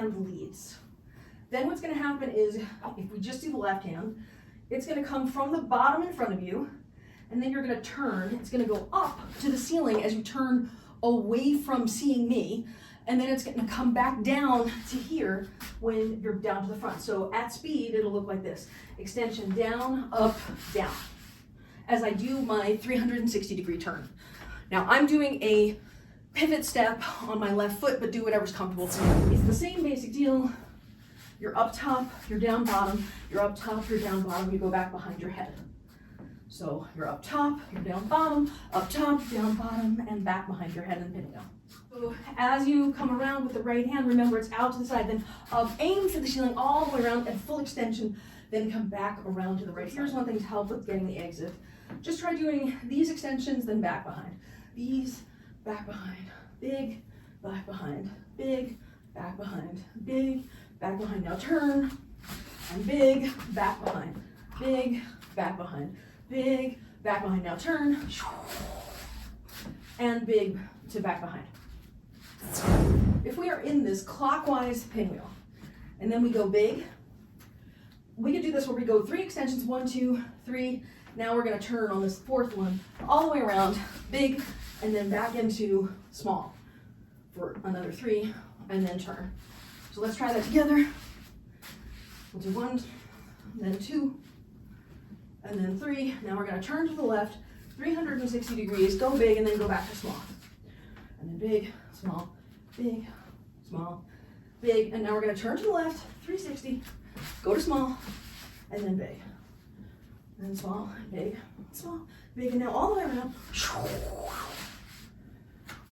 hand leads. Then what's going to happen is, if we just do the left hand, it's going to come from the bottom in front of you, and then you're going to turn. It's going to go up to the ceiling as you turn away from seeing me, and then it's going to come back down to here when you're down to the front. So at speed, it'll look like this. Extension down, up, down, as I do my 360-degree turn. Now I'm doing a pivot step on my left foot, but do whatever's comfortable to you. It's the same basic deal. You're up top, you're down bottom, you're up top, you're down bottom, you go back behind your head. So you're up top, you're down bottom, up top, down bottom, and back behind your head and pinwheel. So as you come around with the right hand, remember it's out to the side, then aim for the ceiling all the way around at full extension, then come back around to the right. Here's one thing to help with getting the exit. Just try doing these extensions, then back behind. These, back behind, big, back behind, big, back behind, big, back behind. Now turn, and big, back behind, big, back behind, big, back behind. Now turn, and big to back behind. If we are in this clockwise pinwheel, and then we go big, we could do this where we go 3 extensions, 1, 2, 3. Now we're going to turn on this 4th one all the way around, big, and then back into small for another 3, and then turn. So let's try that together. We'll do 1, then 2, and then 3. Now we're going to turn to the left, 360 degrees, go big, and then go back to small. And then big, small, big, small, big. And now we're going to turn to the left, 360, go to small, and then big. And then small, big, small, big. And now all the way around.